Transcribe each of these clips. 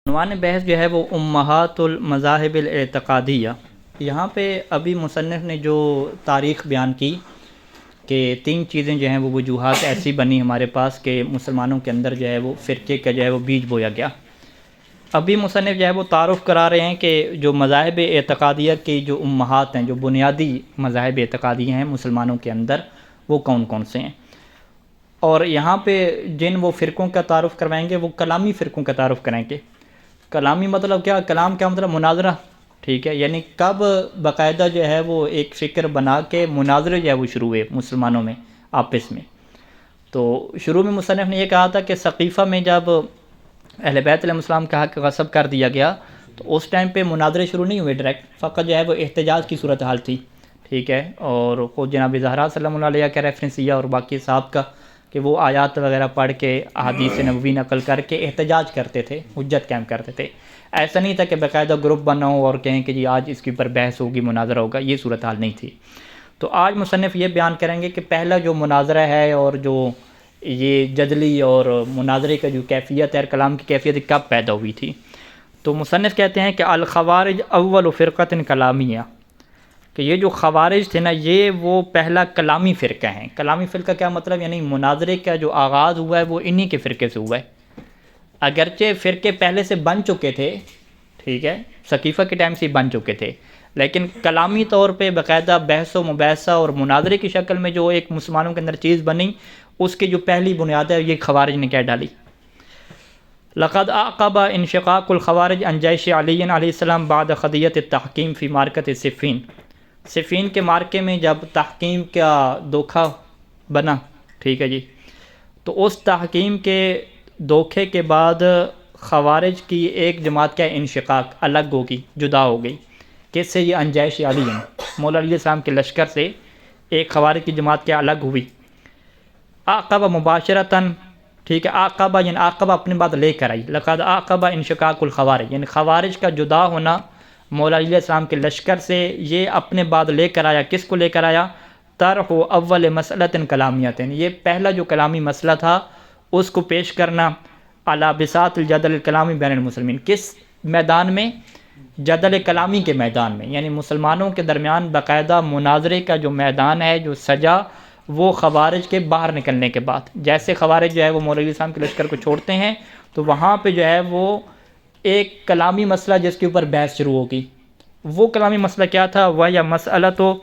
عنوان بحث جو ہے وہ امہات المذاہب الاعتقادیہ۔ یہاں پہ ابھی مصنف نے جو تاریخ بیان کی کہ 3 چیزیں جو ہیں وہ وجوہات ایسی بنی ہمارے پاس کہ مسلمانوں کے اندر جو ہے وہ فرقے کا جو ہے وہ بیج بویا گیا۔ ابھی مصنف جو ہے وہ تعارف کرا رہے ہیں کہ جو مذاہب اعتقادیہ کی جو امہات ہیں، جو بنیادی مذاہب اعتقادیہ ہیں مسلمانوں کے اندر، وہ کون کون سے ہیں، اور یہاں پہ جن وہ فرقوں کا تعارف کروائیں گے وہ کلامی فرقوں کا تعارف کرائیں گے۔ کلامی مطلب کیا؟ کلام کیا مطلب؟ مناظرہ، ٹھیک ہے، یعنی کب باقاعدہ جو ہے وہ ایک فکر بنا کے مناظرے جو ہے وہ شروع ہوئے مسلمانوں میں آپس میں۔ تو شروع میں مصنف نے یہ کہا تھا کہ سقیفہ میں جب اہل بیت علیہ السلام کا حق غصب کر دیا گیا تو اس ٹائم پہ مناظرے شروع نہیں ہوئے ڈائریکٹ، فقط جو ہے وہ احتجاج کی صورتحال تھی، ٹھیک ہے، اور خود جناب زہرا سلام اللہ علیہ کا ریفرنس دیا اور باقی صاحب کا کہ وہ آیات وغیرہ پڑھ کے احادیث نبوی نقل کر کے احتجاج کرتے تھے، حجت قائم کرتے تھے۔ ایسا نہیں تھا کہ باقاعدہ گروپ بنا ہو اور کہیں کہ جی آج اس کے اوپر بحث ہوگی، مناظرہ ہوگا، یہ صورتحال نہیں تھی۔ تو آج مصنف یہ بیان کریں گے کہ پہلا جو مناظرہ ہے اور جو یہ جدلی اور مناظرے کا جو کیفیت ہے، کلام کی کیفیت کب پیدا ہوئی تھی۔ تو مصنف کہتے ہیں کہ الخوارج اول فرقۃ کلامیہ، کہ یہ جو خوارج تھے نا، یہ وہ پہلا کلامی فرقہ ہیں۔ کلامی فرقہ کیا مطلب؟ یعنی مناظرے کا جو آغاز ہوا ہے وہ انہی کے فرقے سے ہوا ہے، اگرچہ فرقے پہلے سے بن چکے تھے، ٹھیک ہے، سقیفہ کے ٹائم سے ہی بن چکے تھے، لیکن کلامی طور پہ باقاعدہ بحث و مباحثہ اور مناظرے کی شکل میں جو ایک مسلمانوں کے اندر چیز بنی، اس کی جو پہلی بنیاد ہے یہ خوارج نے کیا ڈالی۔ لقد اعقب انشقاق الخوارج عن جیش علی علیہ السلام بعد قضیۃ التحکیم فی معرکۃ صفین۔ صفین کے مارکے میں جب تحکیم کا دھوکہ بنا، ٹھیک ہے جی، تو اس تحکیم کے دھوکے کے بعد خوارج کی ایک جماعت کا انشقاق، الگ ہوگی، جدا ہو گئی۔ کس سے؟ یہ عن جیش علی، مولا علیہ السلام کے لشکر سے ایک خوارج کی جماعت کیا الگ ہوئی۔ عقب مباشرتاً، ٹھیک ہے، عقبہ یعنی عقبہ اپنے بعد لے کر آئی۔ لقد عقب انشقاق الخوارج، یعنی خوارج کا جدا ہونا مولا علیہ السلام کے لشکر سے یہ اپنے بعد لے کر آیا۔ کس کو لے کر آیا؟ طرح اول مسئلۃ کلامیۃ، یہ پہلا جو کلامی مسئلہ تھا اس کو پیش کرنا علی بساط الجدل الکلامی بین المسلمین۔ کس میدان میں؟ جدل کلامی کے میدان میں، یعنی مسلمانوں کے درمیان باقاعدہ مناظرے کا جو میدان ہے جو سجا، وہ خوارج کے باہر نکلنے کے بعد۔ جیسے خوارج جو ہے وہ مولا علیہ السلام کے لشکر کو چھوڑتے ہیں تو وہاں پہ جو ہے وہ ایک کلامی مسئلہ جس کے اوپر بحث شروع ہوگی۔ وہ کلامی مسئلہ کیا تھا؟ وَيَا مَسْأَلَةُ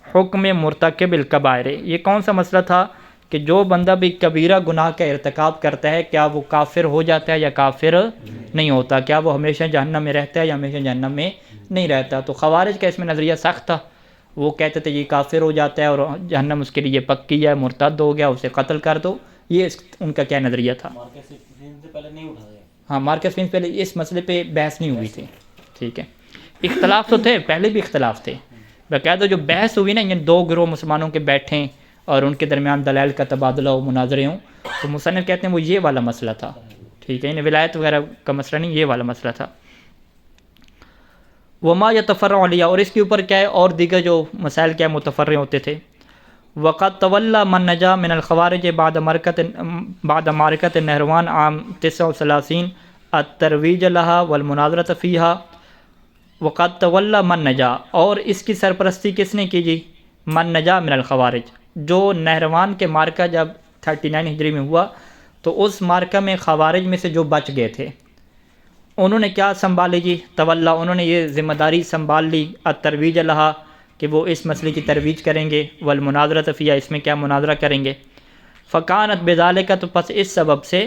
حُکْمِ مُرْتَكِبِ الْكَبَائِرِ، یہ کون سا مسئلہ تھا کہ جو بندہ بھی کبیرہ گناہ کا ارتکاب کرتا ہے کیا وہ کافر ہو جاتا ہے یا کافر نہیں ہوتا؟ کیا وہ ہمیشہ جہنم میں رہتا ہے یا ہمیشہ جہنم میں نہیں رہتا؟ تو خوارج کا اس میں نظریہ سخت تھا، وہ کہتے تھے یہ کافر ہو جاتا ہے اور جہنم اس کے لیے پکی ہے، مرتد ہو گیا، اسے قتل کر دو۔ یہ ان کا کیا نظریہ تھا؟ ہاں، مارکس فین پہلے اس مسئلے پہ بحث نہیں ہوئی تھی، ٹھیک ہے، اختلاف تو تھے، پہلے بھی اختلاف تھے، باقاعدہ جو بحث ہوئی نا، یعنی 2 گروہ مسلمانوں کے بیٹھیں اور ان کے درمیان دلائل کا تبادلہ ہو، مناظرے ہوں، تو مصنف کہتے ہیں وہ یہ والا مسئلہ تھا، ٹھیک ہے، یعنی ولایت وغیرہ کا مسئلہ نہیں، یہ والا مسئلہ تھا۔ وما یتفرع علیہ، اور اس کے اوپر کیا ہے اور دیگر جو مسائل کیا متفرع ہوتے تھے۔ وقد تولی من نجا من الخوارج بعد معرکۃ نہروان عام 39 الترویج لها والمناظرۃ فیها۔ وقد تولی من نجا، اور اس کی سرپرستی کس نے کی جی؟ من نجا من الخوارج، جو نہروان کے مارکہ جب 39 ہجری میں ہوا تو اس مارکہ میں خوارج میں سے جو بچ گئے تھے انہوں نے کیا سنبھالی جی؟ تولا، انہوں نے یہ ذمہ داری سنبھال لی، الترویج لہا، کہ وہ اس مسئلے کی ترویج کریں گے، والمناظرۃ فیہا، اس میں کیا مناظرہ کریں گے۔ فکانت بذالک، تو پس اس سبب سے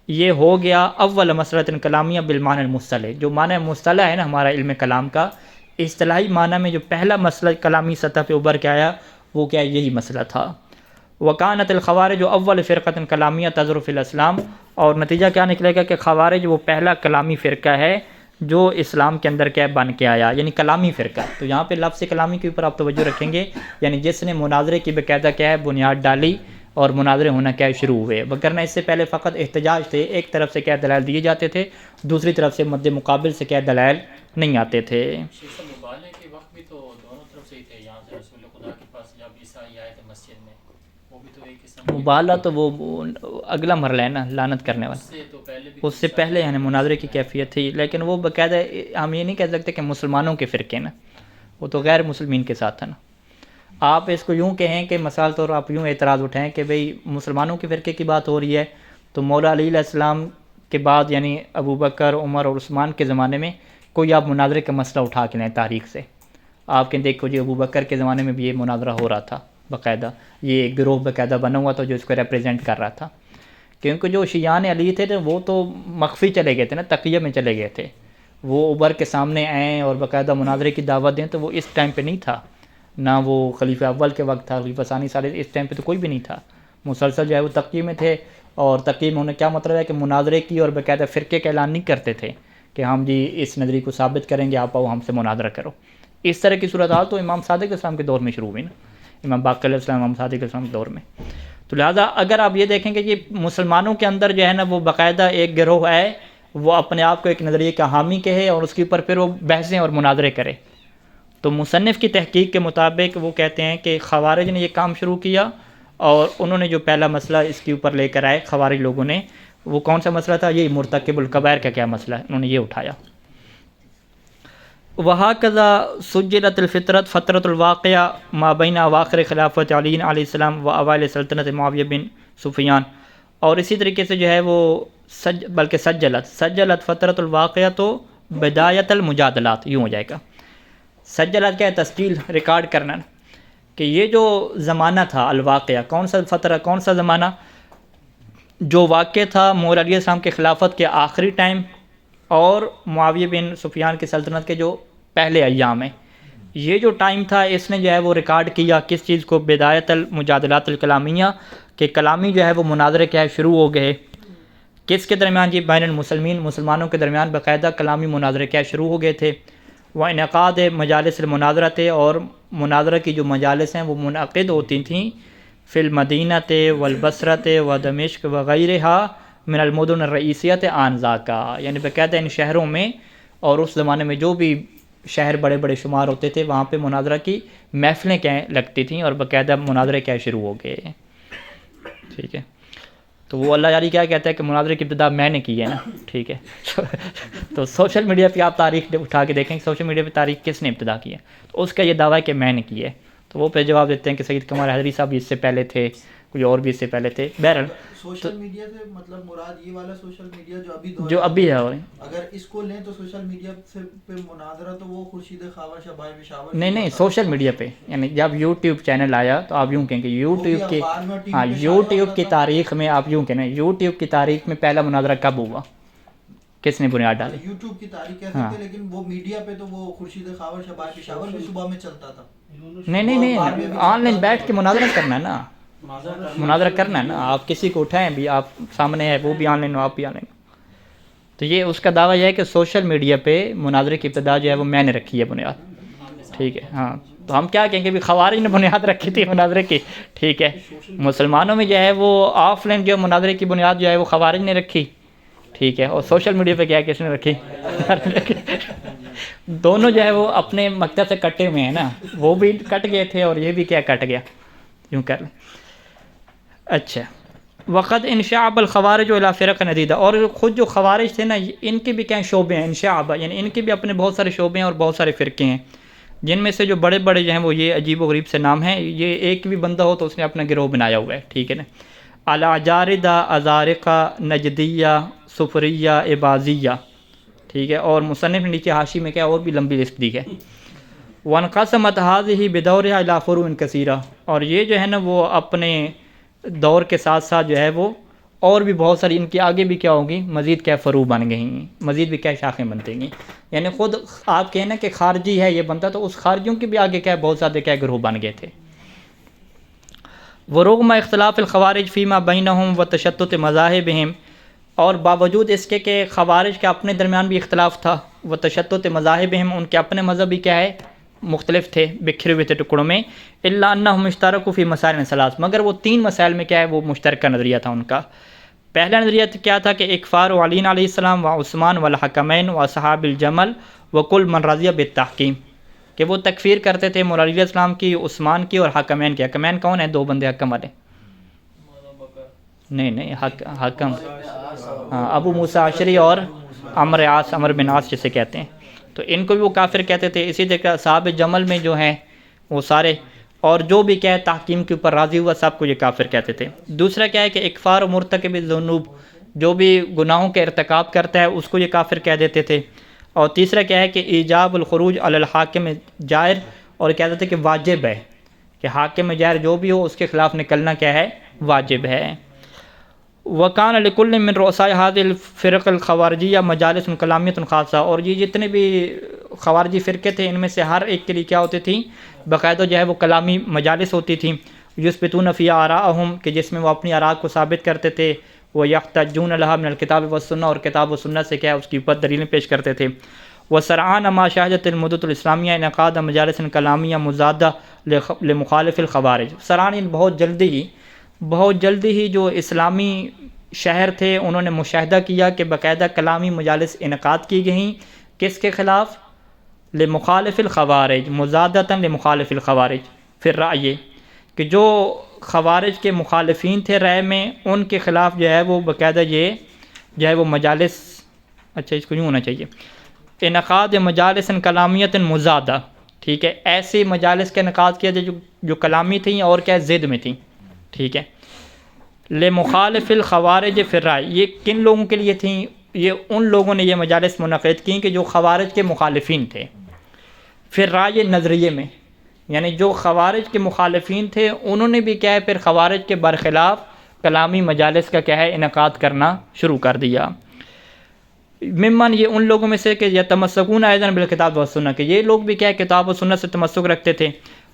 یہ ہو گیا اول مسئلۃ کلامیہ بالمعنی المصطلح، جو معنی مصطلح ہے نا ہمارا علم کلام کا، اصطلاحی معنی میں جو پہلا مسئلہ کلامی سطح پہ ابھر کے آیا وہ کیا؟ یہی مسئلہ تھا۔ وکانت الخوارج اول فرقۃ کلامیہ تظہر فی الاسلام، اور نتیجہ کیا نکلے گا کہ خوارج وہ پہلا کلامی فرقہ ہے جو اسلام کے اندر کیا بن کے آیا، یعنی کلامی فرقہ۔ تو یہاں پہ لفظ کلامی کے اوپر آپ توجہ رکھیں گے، یعنی جس نے مناظرے کی باقاعدہ کیا ہے بنیاد ڈالی اور مناظرے ہونا کیا شروع ہوئے، وگرنہ اس سے پہلے فقط احتجاج تھے، ایک طرف سے کیا دلائل دیے جاتے تھے، دوسری طرف سے مد مقابل سے کیا دلائل نہیں آتے تھے۔ مبالغے کے وقت بھی تو دونوں طرف سے ہی تھے، یہاں سے رسول خدا کے پاس جب عیسائی آئے تھے مسجد میں، وہ مبالغہ تو وہ اگلا مرحلہ ہے نا، لعنت کرنے والا، اس سے پہلے یعنی مناظرے کی کیفیت تھی، لیکن وہ باقاعدہ ہم یہ نہیں کہہ سکتے کہ مسلمانوں کے فرقے نا، وہ تو غیر مسلمین کے ساتھ تھا نا۔ آپ اس کو یوں کہیں کہ مثال طور آپ یوں اعتراض اٹھائیں کہ بھئی مسلمانوں کے فرقے کی بات ہو رہی ہے تو مولا علی علیہ السلام کے بعد یعنی ابو بکر، عمر اور عثمان کے زمانے میں کوئی آپ مناظرے کا مسئلہ اٹھا کے لیں تاریخ سے، آپ کہیں دیکھو جی ابو بکر کے زمانے میں بھی یہ مناظرہ ہو رہا تھا باقاعدہ، یہ ایک گروہ باقاعدہ بنا ہوا تھا جو اس کو ریپرزینٹ کر رہا تھا، کیونکہ جو شیعان علی تھے وہ تو مخفی چلے گئے تھے نا، تقیہ میں چلے گئے تھے، وہ ابھر کے سامنے آئیں اور باقاعدہ مناظرے کی دعوت دیں تو وہ اس ٹائم پہ نہیں تھا، نہ وہ خلیفہ اول کے وقت تھا، خلیفہ ثانی ثالث، اس ٹائم پہ تو کوئی بھی نہیں تھا، مسلسل جو ہے وہ تقیہ میں تھے، اور تقیہ میں انہیں کیا مطلب ہے کہ مناظرے کی اور باقاعدہ فرقے کا اعلان نہیں کرتے تھے کہ ہم جی اس نظریے کو ثابت کریں گے، آپ آؤ ہم سے مناظرہ کرو۔ اس طرح کی صورتحال تو امام صادق علیہ السلام کے دور میں شروع ہوئی نا، امام باقر علیہ السلام، امام صادق علیہ السلام کے دور میں۔ تو لہٰذا اگر آپ یہ دیکھیں کہ یہ مسلمانوں کے اندر جو ہے نا وہ باقاعدہ ایک گروہ ہے، وہ اپنے آپ کو ایک نظریے کا حامی کہے اور اس کے اوپر پھر وہ بحثیں اور مناظرے کرے، تو مصنف کی تحقیق کے مطابق وہ کہتے ہیں کہ خوارج نے یہ کام شروع کیا، اور انہوں نے جو پہلا مسئلہ اس کے اوپر لے کر آئے خوارج لوگوں نے، وہ کون سا مسئلہ تھا؟ یہ مرتکب الکبائر کا کیا مسئلہ ہے، انہوں نے یہ اٹھایا۔ وَهَكَذَا سُجِّلَتِ الْفِطْرَةُ فَطْرَةُ الْوَاقِعَةِ مَا بَيْنَ أَوَاخِرِ خِلَافَةِ عَلِيٍّ عَلَيْهِ السَّلَامِ وَأَوَائِلِ سَلْطَنَةِ مُعَاوِيَةَ بن سفیان، اور اسی طریقے سے جو ہے وہ بلکہ سجلت فطرۃ الواقعہ تو بدایت المجادلات یوں ہو جائے گا۔ سجلت کیا ہے؟ تسجیل، ریکارڈ کرنا، کہ یہ جو زمانہ تھا الواقعہ، کون سا فترہ، کون سا زمانہ؟ جو واقع تھا مولا علیہ السلام کے خلافت کے آخری ٹائم اور معاویہ بن سفیان کی سلطنت کے جو پہلے ایام ہیں، یہ جو ٹائم تھا اس نے جو ہے وہ ریکارڈ کیا کس چیز کو؟ بدایت المجادلات الکلامیہ، کہ کلامی جو ہے وہ مناظرے کیا ہے شروع ہو گئے، کس کے درمیان؟ جی بین المسلمین، مسلمانوں کے درمیان باقاعدہ کلامی مناظرے کیا شروع ہو گئے تھے۔ وانعقاد مجالس المناظرہ تھے، اور مناظرہ کی جو مجالس ہیں وہ منعقد ہوتی تھیں فی المدینۃ والبصرۃ ودمشق وغیرہا من المدن الرئیسیۃ آنذاکا، یعنی باقاعدہ ان شہروں میں اور اس زمانے میں جو بھی شہر بڑے بڑے شمار ہوتے تھے وہاں پہ مناظرہ کی محفلیں کیا لگتی تھیں اور باقاعدہ مناظرے کیا شروع ہو گئے، ٹھیک ہے۔ تو وہ اللہ جاری کیا کہتا ہے کہ مناظرے کی ابتدا میں نے کی ہے نا، ٹھیک ہے۔ تو سوشل میڈیا پہ آپ تاریخ اٹھا کے دیکھیں کہ سوشل میڈیا پہ تاریخ کس نے ابتدا کی ہے، تو اس کا یہ دعویٰ ہے کہ میں نے کی ہے، تو وہ پہ جواب دیتے ہیں کہ سید قمر حیدری صاحب اس سے پہلے تھے، کوئی اور بھی اس سے پہلے تھے۔ بہرحال سوشل میڈیا سے مطلب مراد یہ والا سوشل میڈیا جو ابھی ہے، اور اگر اس کو لیں تو سوشل میڈیا سے پہ مناظرہ تو وہ خورشید خاور شبائر پشاور، نہیں سوشل میڈیا پہ، یعنی جب یوٹیوب چینل آیا تو آپ یوں کہیں کہ یوٹیوب کی، ہاں یوٹیوب کی تاریخ میں آپ یوں کہیں یوٹیوب کی تاریخ میں پہلا مناظرہ کب ہوا، کس نے بنیاد ڈالی؟ یوٹیوب کی تاریخ کہہ سکتے، لیکن وہ میڈیا پہ تو وہ خورشید خاور شبائر پشاور بھی صبح میں چلتا تھا۔ نہیں آن لائن بیٹھ کے مناظرہ کرنا ہے نا، مناظرہ کرنا ہے نا، آپ کسی کو اٹھائیں بھی، آپ سامنے ہے، وہ بھی آن لائن ہو، آپ بھی آن لائن ہو۔ تو یہ اس کا دعویٰ یہ ہے کہ سوشل میڈیا پہ مناظرے کی ابتدا جو ہے وہ میں نے رکھی ہے بنیاد، ٹھیک ہے۔ ہاں تو ہم کیا کہیں گے بھی خوارج نے بنیاد رکھی تھی مناظرے کی، ٹھیک ہے۔ مسلمانوں میں جو ہے وہ آف لائن جو مناظرے کی بنیاد جو ہے وہ خوارج نے رکھی، ٹھیک ہے، اور سوشل میڈیا پہ کیا کس نے رکھی؟ دونوں جو ہے وہ اپنے مقصد سے کٹے ہوئے ہیں نا، وہ بھی کٹ گئے تھے اور یہ بھی کیا کٹ گیا، یوں کر لیں۔ اچھا، وقت انشعب الخوارج الی فرق ندیدہ، اور خود جو خوارج تھے نا ان کے بھی کیا شعبے ہیں، انشعب یعنی ان کے بھی اپنے بہت سارے شعبے ہیں اور بہت سارے فرقے ہیں، جن میں سے جو بڑے بڑے جو ہیں وہ یہ عجیب و غریب سے نام ہیں، یہ ایک بھی بندہ ہو تو اس نے اپنا گروہ بنایا ہوا ہے، ٹھیک ہے نا۔ الاجاردہ، ازارقہ، نجدیہ، صفریہ، عباضیہ، ٹھیک ہے، اور مصنف نے نیچے حاشی میں کیا اور بھی لمبی لسٹ دی ہے۔ وانقسمت هذه بدورها الى فروع كثيرہ، اور یہ جو ہے نا وہ اپنے دور کے ساتھ ساتھ جو ہے وہ اور بھی بہت ساری ان کی آگے بھی کیا ہوگی، مزید کیا فروع بن گئی ہیں، مزید بھی کیا شاخیں بنتی گئیں، یعنی خود آپ کہیں نا کہ خارجی ہے یہ بنتا، تو اس خارجیوں کے بھی آگے کیا بہت زیادہ کیا گروہ بن گئے تھے۔ ورغم اختلاف الخوارج فیما بینہم وتشتت مذاہبہم، اور باوجود اس کے کہ خوارج کے اپنے درمیان بھی اختلاف تھا، وتشتت مذاہبہم، ان کے اپنے مذہب بھی کیا ہے مختلف تھے، بکھرے ہوئے تھے ٹکڑوں میں، الا انہم اشترکوا فی مسائل ثلاث، مگر وہ تین مسائل میں کیا ہے وہ مشترکہ نظریہ تھا ان کا۔ پہلا نظریہ کیا تھا کہ اکفار علی علیہ السلام و عثمان والحکمین و اصحاب الجمل و کل من رضی بالتحکیم، کہ وہ تکفیر کرتے تھے مولا علی علیہ السلام کی، عثمان کی اور حکمین کی۔ حکمین کون ہیں؟ دو بندے حکم والے، نہیں حکم، ہاں ابو موسیٰ اشعری اور عمر بن عاص جسے کہتے ہیں، تو ان کو بھی وہ کافر کہتے تھے. اسی طرح اصحاب جمل میں جو ہیں وہ سارے، اور جو بھی کہے تحکیم کے اوپر راضی ہوا سب کو یہ کافر کہتے تھے. دوسرا کیا ہے کہ اکفار و مرتکب الذنوب، جو بھی گناہوں کے ارتکاب کرتا ہے اس کو یہ کافر کہہ دیتے تھے. اور تیسرا کیا ہے کہ ایجاب الخروج علی الحاکم جائر، اور کہتے تھے کہ واجب ہے کہ حاکم جائر جو بھی ہو اس کے خلاف نکلنا کیا ہے، واجب ہے. وکان لکل من رؤساء هذه الفرق الخوارجیہ مجالس کلامیۃ خاصہ، اور یہ جتنے بھی خوارجی فرقے تھے ان میں سے ہر ایک کے لیے کیا ہوتی تھیں، باقاعدہ جو ہے وہ کلامی مجالس ہوتی تھیں. یثبتون فیہا آراءہم، کہ جس میں وہ اپنی آراء کو ثابت کرتے تھے. ویحتجون لہا من الکتاب والسنہ، اور کتاب و سنت سے کیا ہے اس کی اوپر دلیلیں پیش کرتے تھے. وسرعان ما شاہدت المدت الاسلامیہ انعقاد مجالس کلامیہ مضادہ لمخالف الخوارج. سرعان بہت جلدی ہی جو اسلامی شہر تھے انہوں نے مشاہدہ کیا کہ باقاعدہ کلامی مجالس انعقاد کی گئیں، کس کے خلاف، لمخالف الخوارج، مضادۃ لمخالف الخوارج. پھر رائے کہ جو خوارج کے مخالفین تھے رائے میں، ان کے خلاف جو ہے وہ باقاعدہ یہ جو ہے وہ مجالس، اچھا اس کو یوں ہونا چاہیے، انعقاد مجالس کلامیت مضادہ، ٹھیک ہے، ایسی مجالس کا انعقاد کیا جو کلامی تھیں اور کیا ضد میں تھیں، ٹھیک ہے. لمخالف الخوارج فی الرائے، یہ کن لوگوں کے لیے تھیں، یہ ان لوگوں نے یہ مجالس منعقد کیں کہ جو خوارج کے مخالفین تھے. پھر رائے نظریے میں، یعنی جو خوارج کے مخالفین تھے انہوں نے بھی کیا ہے پھر خوارج کے برخلاف کلامی مجالس کا کیا ہے انعقاد کرنا شروع کر دیا. ممن، یہ ان لوگوں میں سے کہ یتمسکون ایضا بالکتاب والسنہ، کہ یہ لوگ بھی کیا ہے کتاب و سنت سے تمسک رکھتے تھے.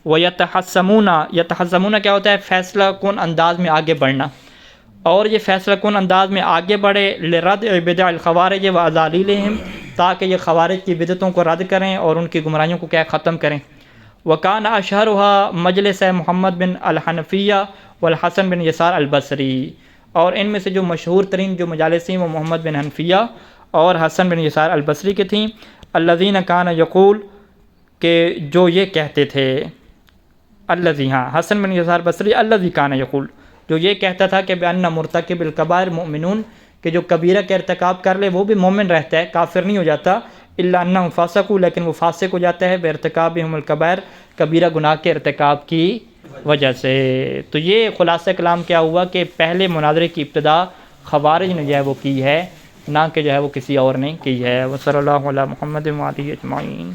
یتحزمون کیا ہوتا ہے، فیصلہ کن انداز میں آگے بڑھنا، اور یہ فیصلہ کن انداز میں آگے بڑھے لرد بدع الخوارج و ازالیلہم، تاکہ یہ خوارج کی بدعتوں کو رد کریں اور ان کی گمراہیوں کو کیا ختم کریں. وکان اشہرها مجلس محمد بن الحنفیہ والحسن بن یسار البصری، اور ان میں سے جو مشہور ترین جو مجالس تھیں وہ محمد بن حنفیہ اور حسن بن یسار البصری کے تھیں. الذین کان یقول، کہ جو یہ کہتے تھے، الذی، ہاں حسن بن یسار بصری، الذی کان یقول، جو یہ کہتا تھا کہ بأن مرتکب الکبائر مؤمنون، کہ جو کبیرہ کا ارتکاب کر لے وہ بھی مومن رہتا ہے، کافر نہیں ہو جاتا. الا انہم فاسقوا، لیکن وہ فاسق ہو جاتا ہے بارتکابہم الکبائر، کبیرہ گناہ کے ارتکاب کی وجہ سے. تو یہ خلاصہ کلام کیا ہوا کہ پہلے مناظرے کی ابتدا خوارج نے جو ہے وہ کی ہے، نہ کہ جو ہے وہ کسی اور نے کی ہے. وصلی اللہ علی محمد و آلہ اجمعین.